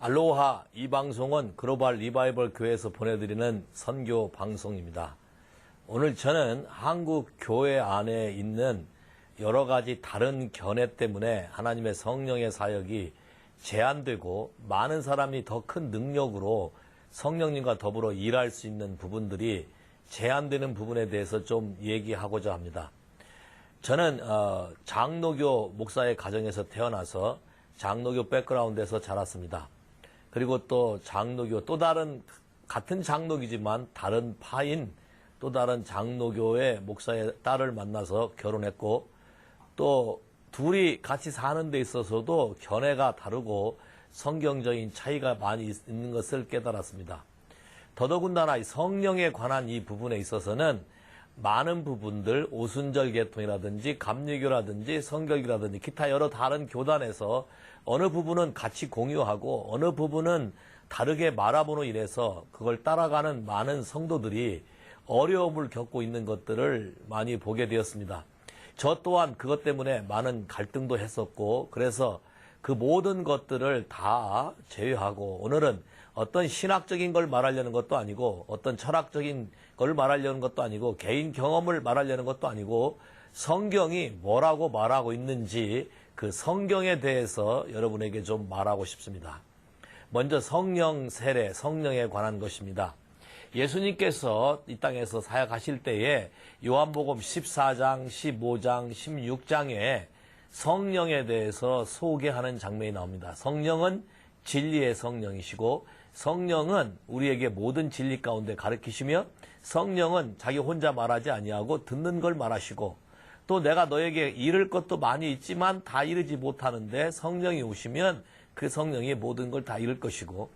알로하, 이 방송은 글로벌 리바이벌 교회에서 보내드리는 선교 방송입니다. 오늘 저는 한국 교회 안에 있는 여러 가지 다른 견해 때문에 하나님의 성령의 사역이 제한되고 많은 사람이 더 큰 능력으로 성령님과 더불어 일할 수 있는 부분들이 제한되는 부분에 대해서 좀 얘기하고자 합니다. 저는 장로교 목사의 가정에서 태어나서 장로교 백그라운드에서 자랐습니다. 그리고 또 장로교, 또 다른 같은 장로교지만 다른 파인 또 다른 장로교의 목사의 딸을 만나서 결혼했고, 또 둘이 같이 사는 데 있어서도 견해가 다르고 성경적인 차이가 많이 있는 것을 깨달았습니다. 더더군다나 성령에 관한 이 부분에 있어서는 많은 부분들, 오순절 계통이라든지 감리교라든지 성결교라든지 기타 여러 다른 교단에서 어느 부분은 같이 공유하고 어느 부분은 다르게 말함으로 인해서 그걸 따라가는 많은 성도들이 어려움을 겪고 있는 것들을 많이 보게 되었습니다. 저 또한 그것 때문에 많은 갈등도 했었고, 그래서 그 모든 것들을 다 제외하고 오늘은 어떤 신학적인 걸 말하려는 것도 아니고 어떤 철학적인 걸 말하려는 것도 아니고 개인 경험을 말하려는 것도 아니고 성경이 뭐라고 말하고 있는지 그 성경에 대해서 여러분에게 좀 말하고 싶습니다. 먼저 성령 세례, 성령에 관한 것입니다. 예수님께서 이 땅에서 사역하실 때에 요한복음 14장, 15장, 16장에 성령에 대해서 소개하는 장면이 나옵니다. 성령은 진리의 성령이시고 성령은 우리에게 모든 진리 가운데 가르치시며 성령은 자기 혼자 말하지 아니하고 듣는 걸 말하시고, 또 내가 너에게 이를 것도 많이 있지만 다 이르지 못하는데 성령이 오시면 그 성령이 모든 걸 다 이룰 것이고,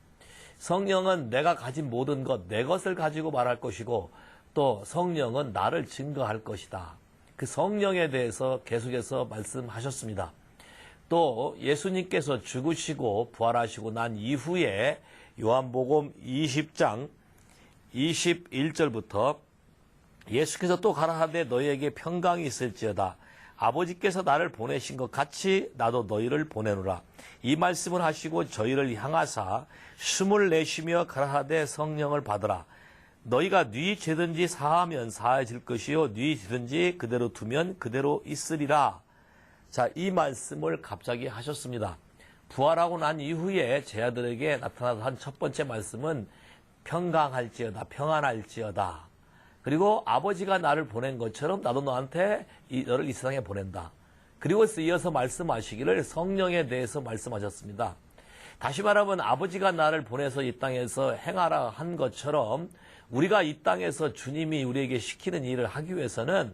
성령은 내가 가진 모든 것, 내 것을 가지고 말할 것이고, 또 성령은 나를 증거할 것이다. 그 성령에 대해서 계속해서 말씀하셨습니다. 또 예수님께서 죽으시고 부활하시고 난 이후에 요한복음 20장 21절부터 예수께서 또 가라사대 너희에게 평강이 있을지어다. 아버지께서 나를 보내신 것 같이 나도 너희를 보내노라. 이 말씀을 하시고 저희를 향하사 숨을 내쉬며 가라사대 성령을 받으라. 너희가 네 죄든지 사하면 사해질 것이요 네 죄든지 그대로 두면 그대로 있으리라. 자, 이 말씀을 갑자기 하셨습니다. 부활하고 난 이후에 제 아들에게 나타나서 한 첫 번째 말씀은 평강할지어다, 평안할지어다. 그리고 아버지가 나를 보낸 것처럼 나도 너한테 너를 이 세상에 보낸다. 그리고 이어서 말씀하시기를 성령에 대해서 말씀하셨습니다. 다시 말하면 아버지가 나를 보내서 이 땅에서 행하라 한 것처럼 우리가 이 땅에서 주님이 우리에게 시키는 일을 하기 위해서는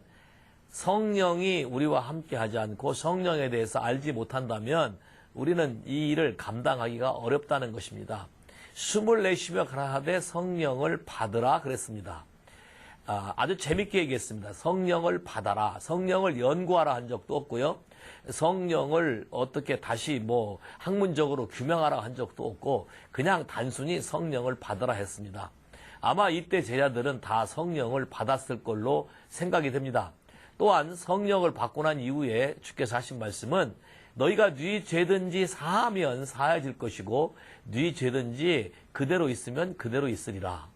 성령이 우리와 함께 하지 않고 성령에 대해서 알지 못한다면 우리는 이 일을 감당하기가 어렵다는 것입니다. 숨을 내쉬며 가라사대 성령을 받으라 그랬습니다. 아주 재밌게 얘기했습니다. 성령을 받아라. 성령을 연구하라 한 적도 없고요. 성령을 어떻게 다시 학문적으로 규명하라 한 적도 없고 그냥 단순히 성령을 받아라 했습니다. 아마 이때 제자들은 다 성령을 받았을 걸로 생각이 됩니다. 또한 성령을 받고 난 이후에 주께서 하신 말씀은 너희가 네 죄든지 사하면 사해질 것이고 네 죄든지 그대로 있으면 그대로 있으리라.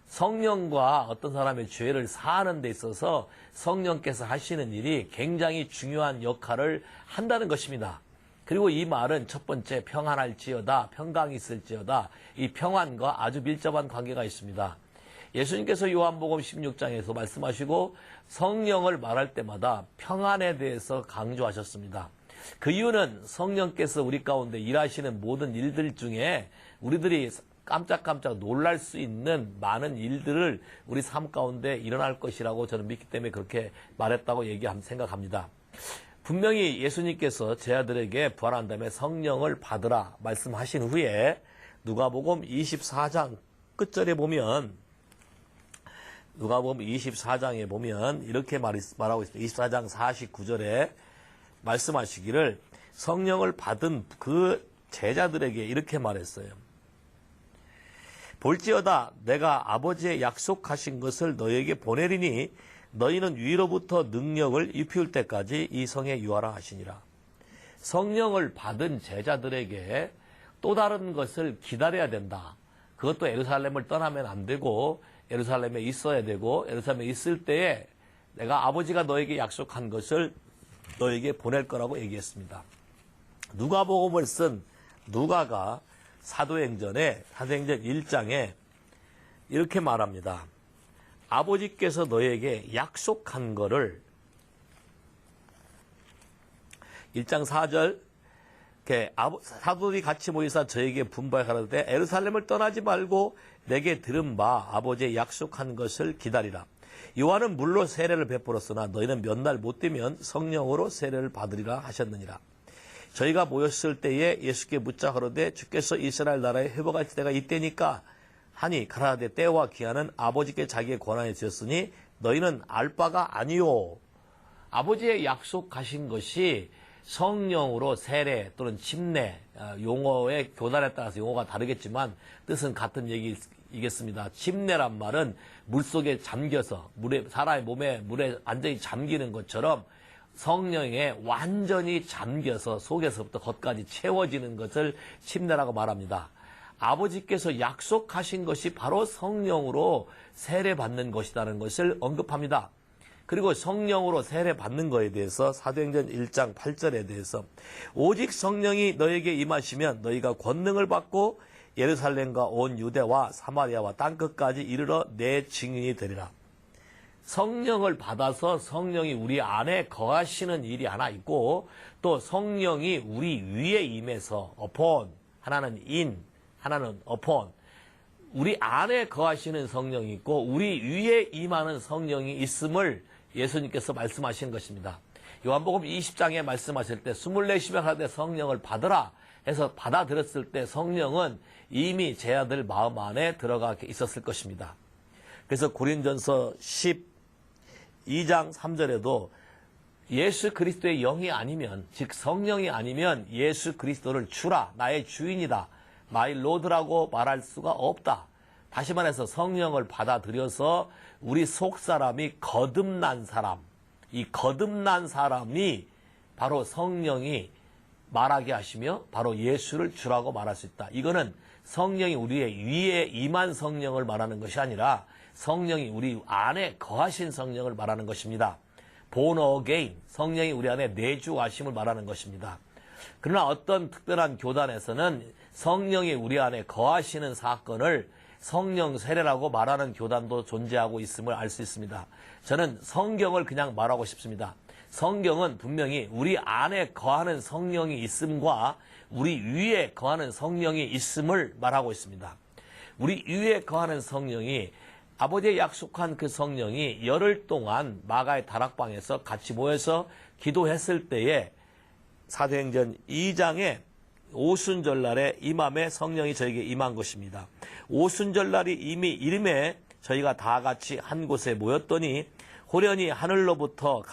성령과 어떤 사람의 죄를 사하는 데 있어서 성령께서 하시는 일이 굉장히 중요한 역할을 한다는 것입니다. 그리고 이 말은 첫 번째 평안할지어다, 평강이 있을지어다, 이 평안과 아주 밀접한 관계가 있습니다. 예수님께서 요한복음 16장에서 말씀하시고 성령을 말할 때마다 평안에 대해서 강조하셨습니다. 그 이유는 성령께서 우리 가운데 일하시는 모든 일들 중에 우리들이 깜짝깜짝 놀랄 수 있는 많은 일들을 우리 삶 가운데 일어날 것이라고 저는 믿기 때문에 그렇게 말했다고 생각합니다. 분명히 예수님께서 제 아들에게 부활한 다음에 성령을 받으라 말씀하신 후에 누가복음 24장 끝절에 보면 누가복음 24장에 보면 이렇게 말하고 있습니다. 24장 49절에 말씀하시기를 성령을 받은 그 제자들에게 이렇게 말했어요. 볼지어다 내가 아버지의 약속하신 것을 너희에게 보내리니 너희는 위로부터 능력을 입힐 때까지 이 성에 유하라 하시니라. 성령을 받은 제자들에게 또 다른 것을 기다려야 된다. 그것도 예루살렘을 떠나면 안 되고 예루살렘에 있어야 되고 예루살렘에 있을 때에 내가 아버지가 너에게 약속한 것을 너에게 보낼 거라고 얘기했습니다. 누가복음을 쓴 누가가 사도행전 1장에 이렇게 말합니다. 아버지께서 너에게 약속한 거를 1장 4절 사도들이 같이 모이사 저에게 분발하라되 예루살렘을 떠나지 말고 내게 들은 바 아버지의 약속한 것을 기다리라. 요한은 물로 세례를 베풀었으나 너희는 몇 날 못 되면 성령으로 세례를 받으리라 하셨느니라. 저희가 모였을 때에 예수께 묻자 가로되 주께서 이스라엘 나라에 회복할 때가 이때니까 하니 가라사대 때와 기한은 아버지께 자기의 권한에 주셨으니 너희는 알 바가 아니요. 아버지의 약속하신 것이 성령으로 세례 또는 침례, 용어의 교단에 따라서 용어가 다르겠지만 뜻은 같은 얘기이겠습니다. 침례란 말은 물속에 잠겨서 사람의 몸에 물에 완전히 잠기는 것처럼 성령에 완전히 잠겨서 속에서부터 겉까지 채워지는 것을 침례라고 말합니다. 아버지께서 약속하신 것이 바로 성령으로 세례받는 것이라는 것을 언급합니다. 그리고 성령으로 세례받는 것에 대해서 사도행전 1장 8절에 대해서 오직 성령이 너에게 임하시면 너희가 권능을 받고 예루살렘과 온 유대와 사마리아와 땅끝까지 이르러 내 증인이 되리라. 성령을 받아서 성령이 우리 안에 거하시는 일이 하나 있고 또 성령이 우리 위에 임해서 upon, 하나는 in, 하나는 upon, 우리 안에 거하시는 성령이 있고 우리 위에 임하는 성령이 있음을 예수님께서 말씀하신 것입니다. 요한복음 20장에 말씀하실 때 24시간 하되 성령을 받으라 해서 받아들였을 때 성령은 이미 제 아들 마음 안에 들어가 있었을 것입니다. 그래서 고린전서 12장 3절에도 예수 그리스도의 영이 아니면, 즉 성령이 아니면 예수 그리스도를 주라, 나의 주인이다, 마이 로드라고 말할 수가 없다. 다시 말해서 성령을 받아들여서 우리 속사람이 거듭난 사람, 이 거듭난 사람이 바로 성령이 말하게 하시며 바로 예수를 주라고 말할 수 있다. 이거는 성령이 우리의 위에 임한 성령을 말하는 것이 아니라 성령이 우리 안에 거하신 성령을 말하는 것입니다. born again, 성령이 우리 안에 내주하심을 말하는 것입니다. 그러나 어떤 특별한 교단에서는 성령이 우리 안에 거하시는 사건을 성령 세례라고 말하는 교단도 존재하고 있음을 알 수 있습니다. 저는 성경을 그냥 말하고 싶습니다. 성경은 분명히 우리 안에 거하는 성령이 있음과 우리 위에 거하는 성령이 있음을 말하고 있습니다. 우리 위에 거하는 성령이, 아버지의 약속한 그 성령이 열흘 동안 마가의 다락방에서 같이 모여서 기도했을 때에 사도행전 2장에 오순절날에 임함에 성령이 저에게 임한 것입니다. 오순절날이 이미 이름에 저희가 다 같이 한 곳에 모였더니 호련히 하늘로부터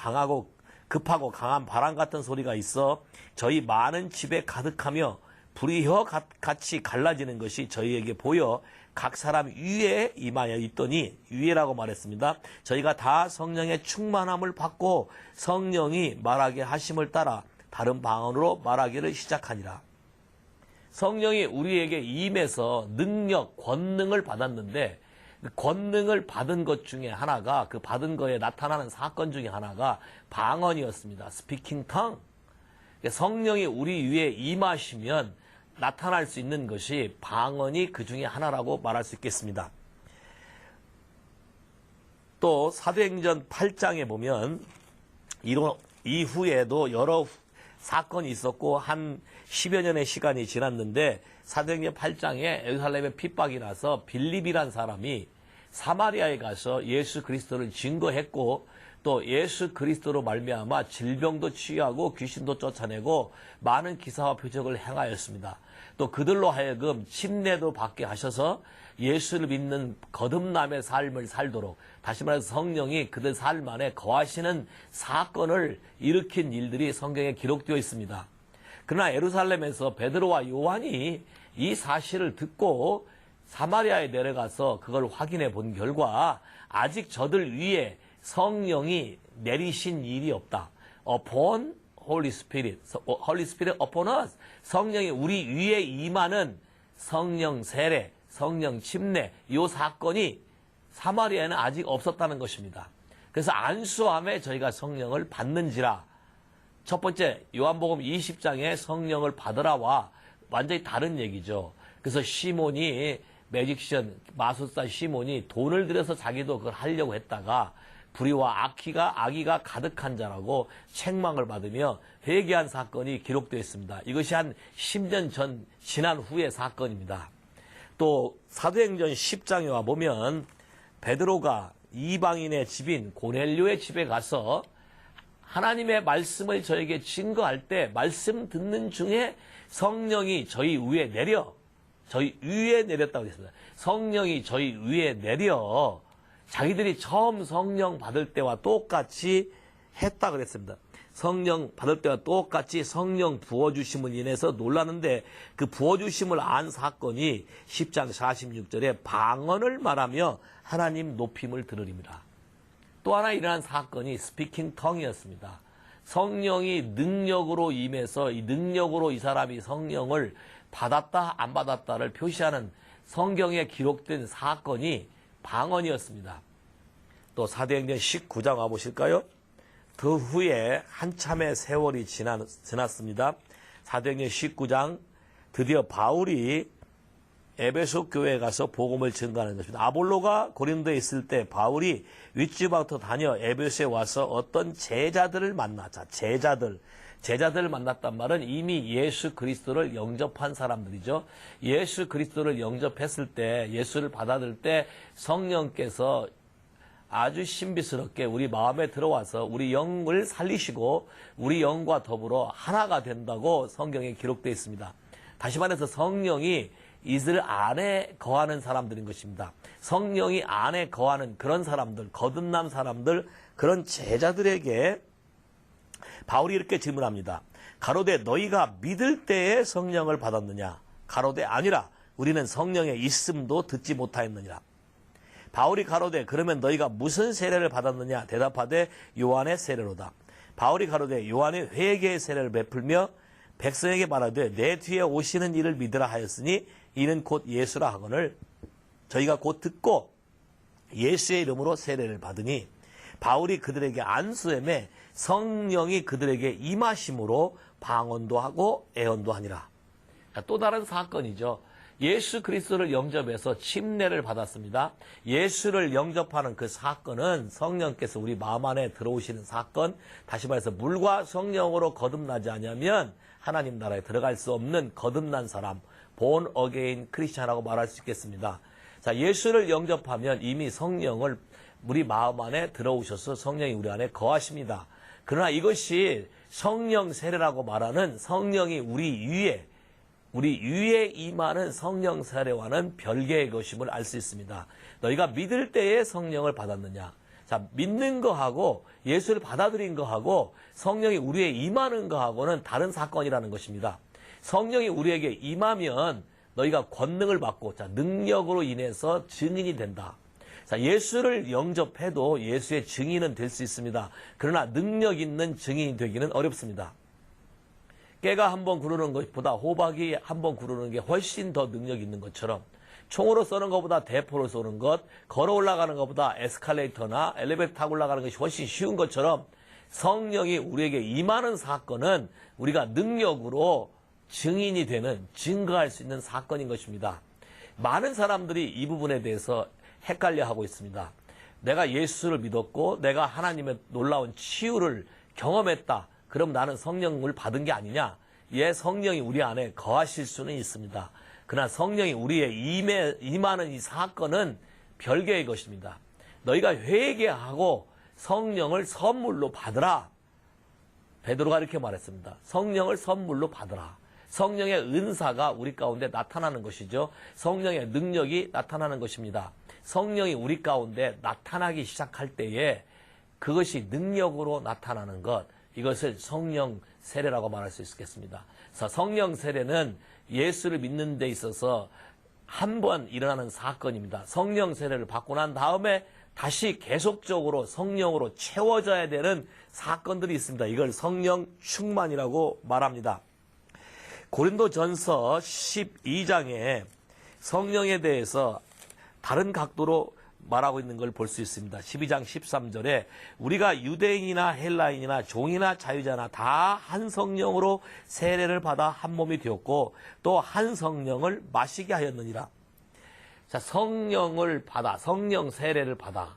급하고 강한 바람 같은 소리가 있어 저희 많은 집에 가득하며 불이 혀같이 갈라지는 것이 저희에게 보여 각 사람 위에 임하여 있더니, 위에라고 말했습니다. 저희가 다 성령의 충만함을 받고 성령이 말하게 하심을 따라 다른 방언으로 말하기를 시작하니라. 성령이 우리에게 임해서 능력, 권능을 받았는데 그 권능을 받은 것 중에 하나가, 그 받은 거에 나타나는 사건 중에 하나가 방언이었습니다. Speaking tongue. 성령이 우리 위에 임하시면 나타날 수 있는 것이 방언이 그 중에 하나라고 말할 수 있겠습니다. 또 사도행전 8장에 보면 이후에도 여러 사건이 있었고 한 10여 년의 시간이 지났는데 사도행전 8장에 예루살렘에 핍박이 나서 빌립이란 사람이 사마리아에 가서 예수 그리스도를 증거했고 또 예수 그리스도로 말미암아 질병도 치유하고 귀신도 쫓아내고 많은 기사와 표적을 행하였습니다. 또 그들로 하여금 침례도 받게 하셔서 예수를 믿는 거듭남의 삶을 살도록, 다시 말해서 성령이 그들 삶 안에 거하시는 사건을 일으킨 일들이 성경에 기록되어 있습니다. 그러나 예루살렘에서 베드로와 요한이 이 사실을 듣고 사마리아에 내려가서 그걸 확인해 본 결과 아직 저들 위에 성령이 내리신 일이 없다. upon Holy Spirit, Holy Spirit upon us. 성령이 우리 위에 임하는 성령 세례, 성령 침례, 이 사건이 사마리아에는 아직 없었다는 것입니다. 그래서 안수함에 저희가 성령을 받는지라. 첫 번째 요한복음 20장에 성령을 받으라와 완전히 다른 얘기죠. 그래서 시몬이 매직션 마술사 시몬이 돈을 들여서 자기도 그걸 하려고 했다가 불의와 악의가 가득한 자라고 책망을 받으며 회개한 사건이 기록되어 있습니다. 이것이 한 10년 전 지난 후의 사건입니다. 또 사도행전 10장에 와보면 베드로가 이방인의 집인 고넬료의 집에 가서 하나님의 말씀을 저에게 증거할 때 말씀 듣는 중에 성령이 저희 위에 내렸다고 했습니다. 성령이 저희 위에 내려 자기들이 처음 성령 받을 때와 똑같이 했다 그랬습니다. 성령 받을 때와 똑같이 성령 부어주심을 인해서 놀라는데 그 부어주심을 안 사건이 10장 46절에 방언을 말하며 하나님 높임을 들으리라. 또 하나 일어난 사건이 스피킹 텅이었습니다. 성령이 능력으로 임해서 이 능력으로 이 사람이 성령을 받았다 안 받았다를 표시하는 성경에 기록된 사건이 방언이었습니다. 또 사도행전 19장 와보실까요? 그 후에 한참의 세월이 지났습니다. 사도행전 19장 드디어 바울이 에베소 교회에 가서 복음을 전가하는 것입니다. 아볼로가 고린도에 있을 때 바울이 윗집부터 다녀 에베소에 와서 어떤 제자들을 만나자. 제자들을 만났단 말은 이미 예수 그리스도를 영접한 사람들이죠. 예수 그리스도를 영접했을 때, 예수를 받아들일 때 성령께서 아주 신비스럽게 우리 마음에 들어와서 우리 영을 살리시고 우리 영과 더불어 하나가 된다고 성경에 기록되어 있습니다. 다시 말해서 성령이 이들 안에 거하는 사람들인 것입니다. 성령이 안에 거하는 그런 사람들, 거듭난 사람들, 그런 제자들에게 바울이 이렇게 질문합니다. 가로되 너희가 믿을 때에 성령을 받았느냐? 가로되 아니라 우리는 성령의 있음도 듣지 못하였느니라. 바울이 가로되 그러면 너희가 무슨 세례를 받았느냐? 대답하되 요한의 세례로다. 바울이 가로되 요한의 회개의 세례를 베풀며 백성에게 말하되 내 뒤에 오시는 이를 믿으라 하였으니 이는 곧 예수라 하거늘 저희가 곧 듣고 예수의 이름으로 세례를 받으니 바울이 그들에게 안수함에 성령이 그들에게 임하심으로 방언도 하고 애언도 하니라. 또 다른 사건이죠. 예수 그리스도를 영접해서 침례를 받았습니다. 예수를 영접하는 그 사건은 성령께서 우리 마음 안에 들어오시는 사건, 다시 말해서 물과 성령으로 거듭나지 않으면 하나님 나라에 들어갈 수 없는 거듭난 사람, born again 크리스찬이라고 말할 수 있겠습니다. 자, 예수를 영접하면 이미 성령을 우리 마음 안에 들어오셔서 성령이 우리 안에 거하십니다. 그러나 이것이 성령 세례라고 말하는 성령이 우리 위에 임하는 성령 세례와는 별개의 것임을 알 수 있습니다. 너희가 믿을 때에 성령을 받았느냐? 자, 믿는 거하고 예수를 받아들인 거하고 성령이 우리에 임하는 거하고는 다른 사건이라는 것입니다. 성령이 우리에게 임하면 너희가 권능을 받고 자, 능력으로 인해서 증인이 된다. 자, 예수를 영접해도 예수의 증인은 될 수 있습니다. 그러나 능력 있는 증인이 되기는 어렵습니다. 깨가 한번 구르는 것보다 호박이 한번 구르는 게 훨씬 더 능력 있는 것처럼 총으로 쏘는 것보다 대포로 쏘는 것, 걸어 올라가는 것보다 에스컬레이터나 엘리베이터 타고 올라가는 것이 훨씬 쉬운 것처럼 성령이 우리에게 임하는 사건은 우리가 능력으로 증인이 되는, 증거할 수 있는 사건인 것입니다. 많은 사람들이 이 부분에 대해서 헷갈려 하고 있습니다. 내가 예수를 믿었고 내가 하나님의 놀라운 치유를 경험했다. 그럼 나는 성령을 받은 게 아니냐? 예, 성령이 우리 안에 거하실 수는 있습니다. 그러나 성령이 우리의 임하는 이 사건은 별개의 것입니다. 너희가 회개하고 성령을 선물로 받으라. 베드로가 이렇게 말했습니다. 성령을 선물로 받으라. 성령의 은사가 우리 가운데 나타나는 것이죠. 성령의 능력이 나타나는 것입니다. 성령이 우리 가운데 나타나기 시작할 때에 그것이 능력으로 나타나는 것, 이것을 성령 세례라고 말할 수 있겠습니다. 성령 세례는 예수를 믿는 데 있어서 한 번 일어나는 사건입니다. 성령 세례를 받고 난 다음에 다시 계속적으로 성령으로 채워져야 되는 사건들이 있습니다. 이걸 성령 충만이라고 말합니다. 고린도전서 12장에 성령에 대해서 다른 각도로 말하고 있는 걸 볼 수 있습니다. 12장 13절에 우리가 유대인이나 헬라인이나 종이나 자유자나 다 한 성령으로 세례를 받아 한 몸이 되었고 또 한 성령을 마시게 하였느니라. 자, 성령을 받아, 성령 세례를 받아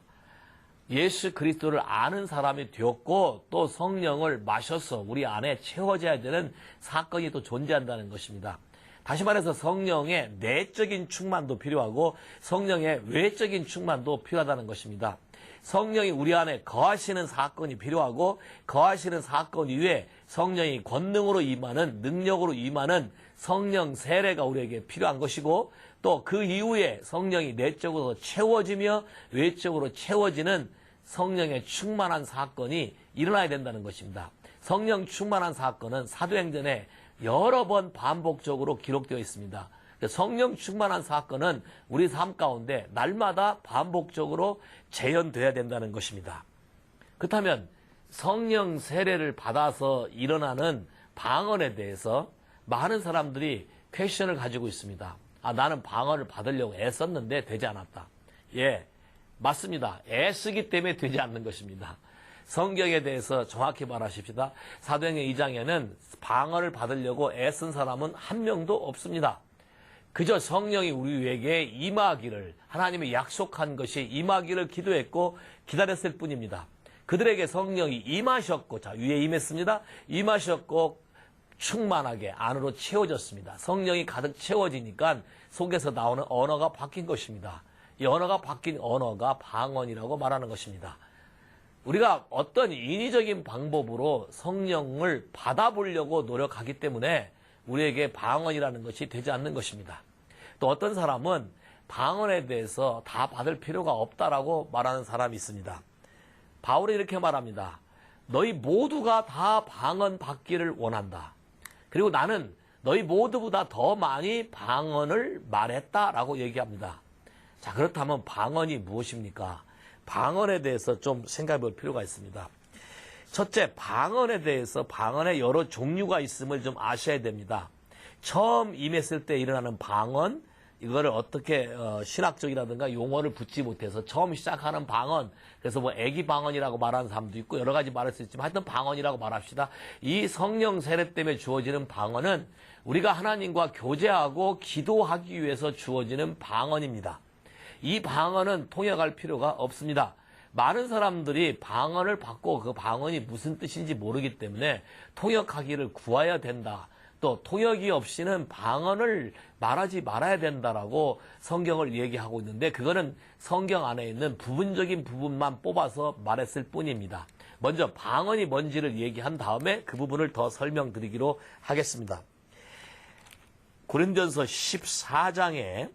예수 그리스도를 아는 사람이 되었고 또 성령을 마셔서 우리 안에 채워져야 되는 사건이 또 존재한다는 것입니다. 다시 말해서 성령의 내적인 충만도 필요하고 성령의 외적인 충만도 필요하다는 것입니다. 성령이 우리 안에 거하시는 사건이 필요하고 거하시는 사건 이후에 성령이 권능으로 임하는, 능력으로 임하는 성령 세례가 우리에게 필요한 것이고 또 그 이후에 성령이 내적으로 채워지며 외적으로 채워지는 성령의 충만한 사건이 일어나야 된다는 것입니다. 성령 충만한 사건은 사도행전에 여러 번 반복적으로 기록되어 있습니다. 성령 충만한 사건은 우리 삶 가운데 날마다 반복적으로 재현되어야 된다는 것입니다. 그렇다면 성령 세례를 받아서 일어나는 방언에 대해서 많은 사람들이 퀘션을 가지고 있습니다. 나는 방언을 받으려고 애썼는데 되지 않았다. 예, 맞습니다. 애쓰기 때문에 되지 않는 것입니다. 성경에 대해서 정확히 말하십시다. 사도행전 2장에는 방언을 받으려고 애쓴 사람은 한 명도 없습니다. 그저 성령이 우리에게 임하기를, 하나님이 약속한 것이 임하기를 기도했고 기다렸을 뿐입니다. 그들에게 성령이 임하셨고, 자, 위에 임했습니다. 임하셨고 충만하게 안으로 채워졌습니다. 성령이 가득 채워지니까 속에서 나오는 언어가 바뀐 것입니다. 이 언어가 바뀐 언어가 방언이라고 말하는 것입니다. 우리가 어떤 인위적인 방법으로 성령을 받아보려고 노력하기 때문에 우리에게 방언이라는 것이 되지 않는 것입니다. 또 어떤 사람은 방언에 대해서 다 받을 필요가 없다라고 말하는 사람이 있습니다. 바울이 이렇게 말합니다. 너희 모두가 다 방언 받기를 원한다. 그리고 나는 너희 모두보다 더 많이 방언을 말했다라고 얘기합니다. 자, 그렇다면 방언이 무엇입니까? 방언에 대해서 좀 생각해 볼 필요가 있습니다. 첫째, 방언에 대해서 방언의 여러 종류가 있음을 좀 아셔야 됩니다. 처음 임했을 때 일어나는 방언, 이거를 어떻게 신학적이라든가 용어를 붙지 못해서 처음 시작하는 방언, 그래서 뭐 애기 방언이라고 말하는 사람도 있고 여러 가지 말할 수 있지만 하여튼 방언이라고 말합시다. 이 성령 세례 때문에 주어지는 방언은 우리가 하나님과 교제하고 기도하기 위해서 주어지는 방언입니다. 이 방언은 통역할 필요가 없습니다. 많은 사람들이 방언을 받고 그 방언이 무슨 뜻인지 모르기 때문에 통역하기를 구해야 된다. 또 통역이 없이는 방언을 말하지 말아야 된다라고 성경을 얘기하고 있는데 그거는 성경 안에 있는 부분적인 부분만 뽑아서 말했을 뿐입니다. 먼저 방언이 뭔지를 얘기한 다음에 그 부분을 더 설명드리기로 하겠습니다. 고린도전서 14장에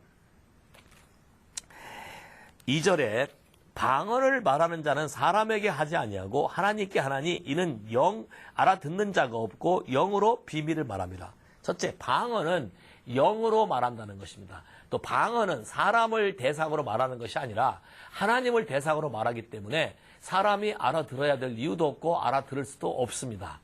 2절에 방언을 말하는 자는 사람에게 하지 아니하고 하나님께 하나니 이는 영 알아듣는 자가 없고 영으로 비밀을 말합니다. 첫째, 방언은 영으로 말한다는 것입니다. 또 방언은 사람을 대상으로 말하는 것이 아니라 하나님을 대상으로 말하기 때문에 사람이 알아들어야 될 이유도 없고 알아들을 수도 없습니다.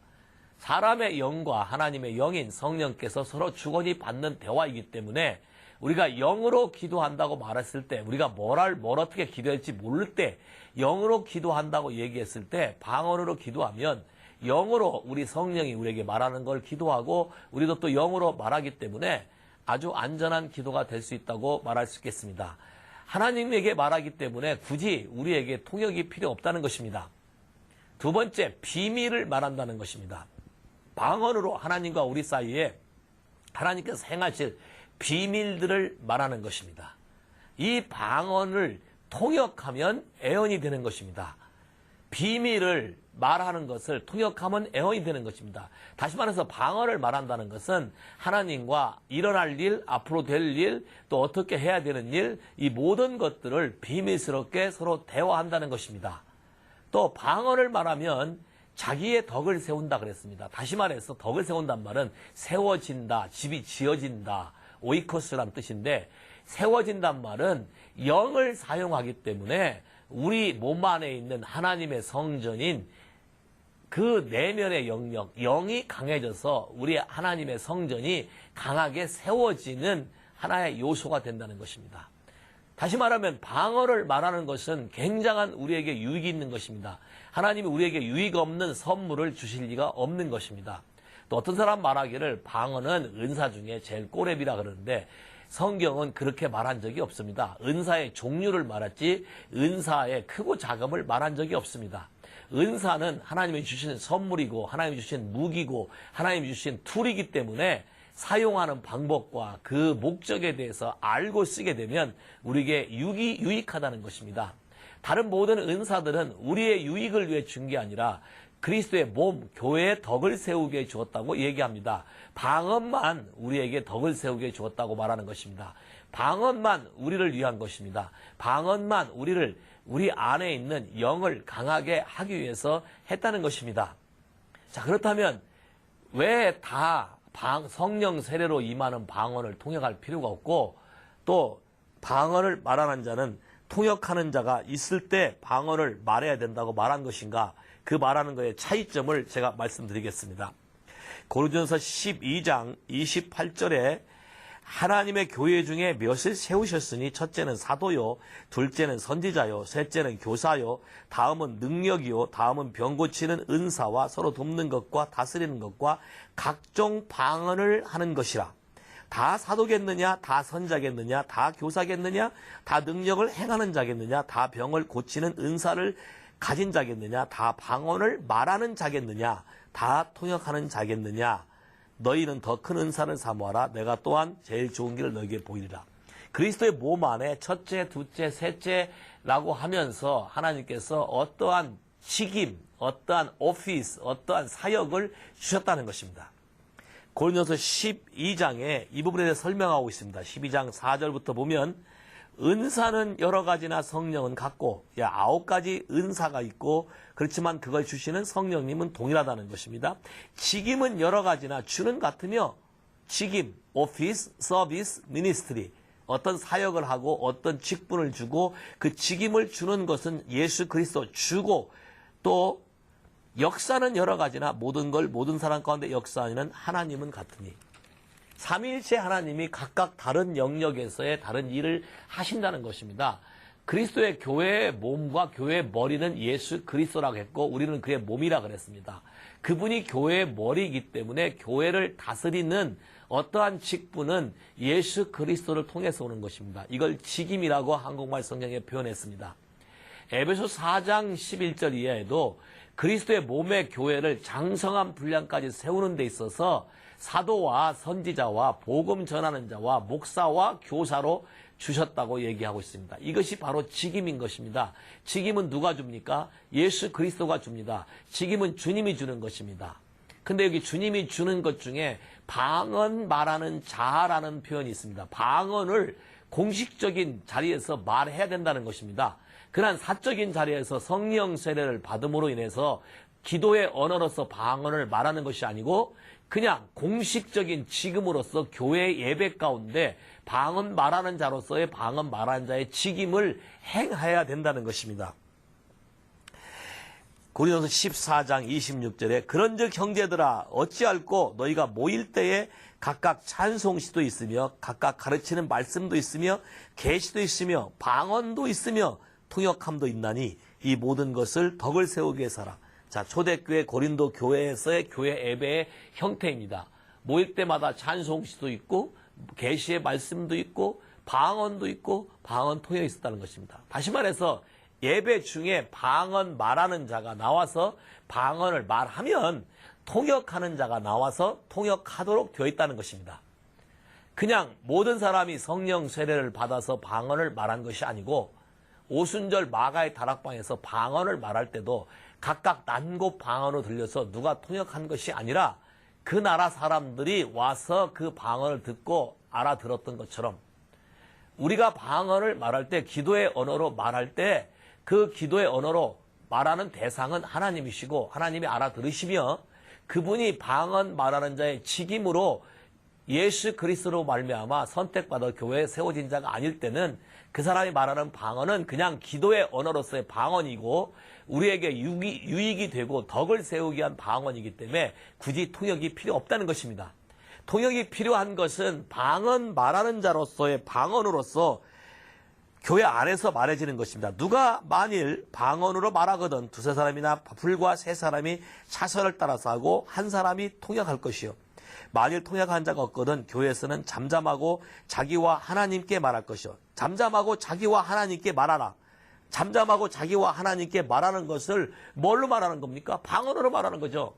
사람의 영과 하나님의 영인 성령께서 서로 주거니 받는 대화이기 때문에 우리가 영으로 기도한다고 말했을 때, 우리가 뭘 어떻게 기도할지 모를 때, 영으로 기도한다고 얘기했을 때, 방언으로 기도하면 영으로 우리 성령이 우리에게 말하는 걸 기도하고 우리도 또 영으로 말하기 때문에 아주 안전한 기도가 될 수 있다고 말할 수 있겠습니다. 하나님에게 말하기 때문에 굳이 우리에게 통역이 필요 없다는 것입니다. 두 번째, 비밀을 말한다는 것입니다. 방언으로 하나님과 우리 사이에 하나님께서 행하실 비밀들을 말하는 것입니다. 이 방언을 통역하면 애언이 되는 것입니다. 비밀을 말하는 것을 통역하면 애언이 되는 것입니다. 다시 말해서 방언을 말한다는 것은 하나님과 일어날 일, 앞으로 될 일, 또 어떻게 해야 되는 일, 이 모든 것들을 비밀스럽게 서로 대화한다는 것입니다. 또 방언을 말하면 자기의 덕을 세운다 그랬습니다. 다시 말해서 덕을 세운단 말은 세워진다, 집이 지어진다, 오이코스란 뜻인데 세워진단 말은 영을 사용하기 때문에 우리 몸 안에 있는 하나님의 성전인 그 내면의 영역, 영이 강해져서 우리 하나님의 성전이 강하게 세워지는 하나의 요소가 된다는 것입니다. 다시 말하면 방언을 말하는 것은 굉장한 우리에게 유익이 있는 것입니다. 하나님이 우리에게 유익 없는 선물을 주실 리가 없는 것입니다. 또 어떤 사람 말하기를 방언은 은사 중에 제일 꼬레비라 그러는데 성경은 그렇게 말한 적이 없습니다. 은사의 종류를 말했지 은사의 크고 작음을 말한 적이 없습니다. 은사는 하나님이 주신 선물이고 하나님이 주신 무기고 하나님이 주신 툴이기 때문에 사용하는 방법과 그 목적에 대해서 알고 쓰게 되면 우리에게 유익하다는 것입니다. 다른 모든 은사들은 우리의 유익을 위해 준 게 아니라 그리스도의 몸, 교회의 덕을 세우게 해 주었다고 얘기합니다. 방언만 우리에게 덕을 세우게 해 주었다고 말하는 것입니다. 방언만 우리를 위한 것입니다. 방언만 우리 안에 있는 영을 강하게 하기 위해서 했다는 것입니다. 자, 그렇다면 왜 다 성령 세례로 임하는 방언을 통역할 필요가 없고 또 방언을 말하는 자는 통역하는 자가 있을 때 방언을 말해야 된다고 말한 것인가? 그 말하는 것의 차이점을 제가 말씀드리겠습니다. 고린도전서 12장 28절에 하나님의 교회 중에 몇을 세우셨으니 첫째는 사도요, 둘째는 선지자요, 셋째는 교사요, 다음은 능력이요, 다음은 병 고치는 은사와 서로 돕는 것과 다스리는 것과 각종 방언을 하는 것이라. 다 사도겠느냐, 다 선자겠느냐, 다 교사겠느냐, 다 능력을 행하는 자겠느냐, 다 병을 고치는 은사를 가진 자겠느냐, 다 방언을 말하는 자겠느냐, 다 통역하는 자겠느냐. 너희는 더 큰 은사를 사모하라. 내가 또한 제일 좋은 길을 너희에게 보이리라. 그리스도의 몸 안에 첫째, 둘째, 셋째라고 하면서 하나님께서 어떠한 직임, 어떠한 오피스, 어떠한 사역을 주셨다는 것입니다. 고린도서 12장에 이 부분에 대해 설명하고 있습니다. 12장 4절부터 보면 은사는 여러 가지나 성령은 같고 9가지 은사가 있고 그렇지만 그걸 주시는 성령님은 동일하다는 것입니다. 직임은 여러 가지나 주는 같으며 직임, 오피스, 서비스, 미니스트리 어떤 사역을 하고 어떤 직분을 주고 그 직임을 주는 것은 예수 그리스도 주고 또 역사는 여러 가지나 모든 걸 모든 사람 가운데 역사하는 하나님은 같으니 삼위일체 하나님이 각각 다른 영역에서의 다른 일을 하신다는 것입니다. 그리스도의 교회의 몸과 교회의 머리는 예수 그리스도라고 했고 우리는 그의 몸이라 그랬습니다. 그분이 교회의 머리이기 때문에 교회를 다스리는 어떠한 직분은 예수 그리스도를 통해서 오는 것입니다. 이걸 직임이라고 한국말 성경에 표현했습니다. 에베소 4장 11절 이하에도 그리스도의 몸의 교회를 장성한 분량까지 세우는 데 있어서 사도와 선지자와 복음 전하는 자와 목사와 교사로 주셨다고 얘기하고 있습니다. 이것이 바로 직임인 것입니다. 직임은 누가 줍니까? 예수 그리스도가 줍니다. 직임은 주님이 주는 것입니다. 근데 여기 주님이 주는 것 중에 방언 말하는 자라는 표현이 있습니다. 방언을 공식적인 자리에서 말해야 된다는 것입니다. 그러한 사적인 자리에서 성령 세례를 받음으로 인해서 기도의 언어로서 방언을 말하는 것이 아니고 그냥 공식적인 직임으로서 교회 예배 가운데 방언 말하는 자로서의 방언 말하는 자의 직임을 행해야 된다는 것입니다. 고린도서 14장 26절에 그런즉 형제들아 어찌할꼬 너희가 모일 때에 각각 찬송시도 있으며 각각 가르치는 말씀도 있으며 계시도 있으며 방언도 있으며 통역함도 있나니 이 모든 것을 덕을 세우기 위해서라. 자, 초대교회 고린도 교회에서의 교회 예배의 형태입니다. 모일 때마다 찬송시도 있고 계시의 말씀도 있고 방언도 있고 방언 통역이 있었다는 것입니다. 다시 말해서 예배 중에 방언 말하는 자가 나와서 방언을 말하면 통역하는 자가 나와서 통역하도록 되어 있다는 것입니다. 그냥 모든 사람이 성령 세례를 받아서 방언을 말한 것이 아니고 오순절 마가의 다락방에서 방언을 말할 때도 각각 난곳 방언으로 들려서 누가 통역한 것이 아니라 그 나라 사람들이 와서 그 방언을 듣고 알아들었던 것처럼 우리가 방언을 말할 때 기도의 언어로 말할 때 그 기도의 언어로 말하는 대상은 하나님이시고 하나님이 알아들으시며 그분이 방언 말하는 자의 직임으로 예수 그리스도로 말미암아 선택받아 교회에 세워진 자가 아닐 때는 그 사람이 말하는 방언은 그냥 기도의 언어로서의 방언이고 우리에게 유익이 되고 덕을 세우기 위한 방언이기 때문에 굳이 통역이 필요 없다는 것입니다. 통역이 필요한 것은 방언 말하는 자로서의 방언으로서 교회 안에서 말해지는 것입니다. 누가 만일 방언으로 말하거든 두세 사람이나 불과 세 사람이 차선을 따라서 하고 한 사람이 통역할 것이요. 만일 통역한 자가 없거든 교회에서는 잠잠하고 자기와 하나님께 말할 것이요. 잠잠하고 자기와 하나님께 말하라. 잠잠하고 자기와 하나님께 말하는 것을 뭘로 말하는 겁니까? 방언으로 말하는 거죠.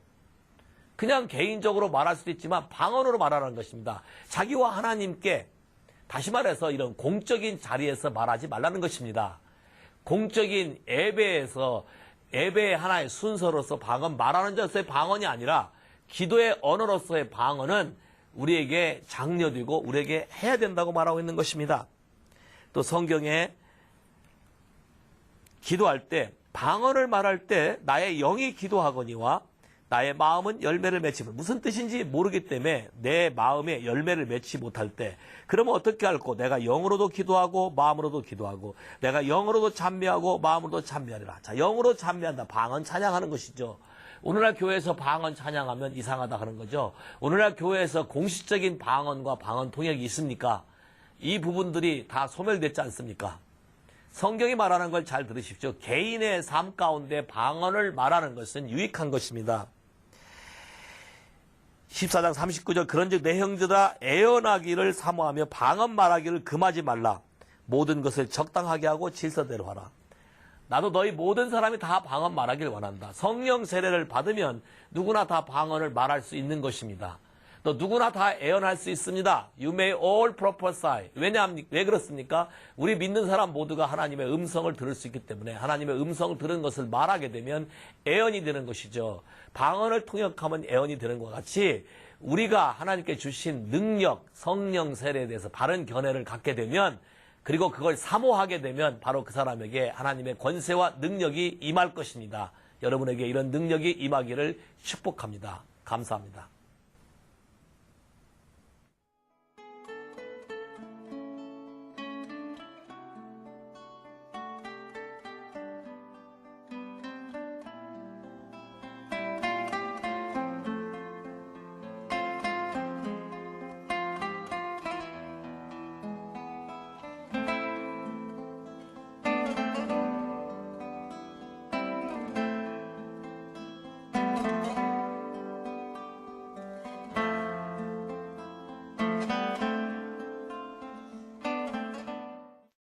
그냥 개인적으로 말할 수도 있지만 방언으로 말하는 것입니다. 자기와 하나님께, 다시 말해서 이런 공적인 자리에서 말하지 말라는 것입니다. 공적인 예배에서 예배의 하나의 순서로서 방언 말하는 자로서의 방언이 아니라 기도의 언어로서의 방언은 우리에게 장려되고 우리에게 해야 된다고 말하고 있는 것입니다. 또 성경에 기도할 때 방언을 말할 때 나의 영이 기도하거니와 나의 마음은 열매를 맺지 못할, 무슨 뜻인지 모르기 때문에 내 마음에 열매를 맺지 못할 때 그러면 어떻게 할꼬? 내가 영으로도 기도하고 마음으로도 기도하고 내가 영으로도 찬미하고 마음으로도 찬미하리라. 자, 영으로 찬미한다. 방언 찬양하는 것이죠. 오늘날 교회에서 방언 찬양하면 이상하다 하는 거죠. 오늘날 교회에서 공식적인 방언과 방언 통역이 있습니까? 이 부분들이 다 소멸됐지 않습니까? 성경이 말하는 걸 잘 들으십시오. 개인의 삶 가운데 방언을 말하는 것은 유익한 것입니다. 14장 39절 그런즉 내 형제들아 애언하기를 사모하며 방언 말하기를 금하지 말라. 모든 것을 적당하게 하고 질서대로 하라. 나도 너희 모든 사람이 다 방언 말하기를 원한다. 성령 세례를 받으면 누구나 다 방언을 말할 수 있는 것입니다. 또 누구나 다 애언할 수 있습니다. You may all prophesy. 왜 그렇습니까? 우리 믿는 사람 모두가 하나님의 음성을 들을 수 있기 때문에 하나님의 음성을 들은 것을 말하게 되면 애언이 되는 것이죠. 방언을 통역하면 애언이 되는 것 같이 우리가 하나님께 주신 능력, 성령 세례에 대해서 바른 견해를 갖게 되면 그리고 그걸 사모하게 되면 바로 그 사람에게 하나님의 권세와 능력이 임할 것입니다. 여러분에게 이런 능력이 임하기를 축복합니다. 감사합니다.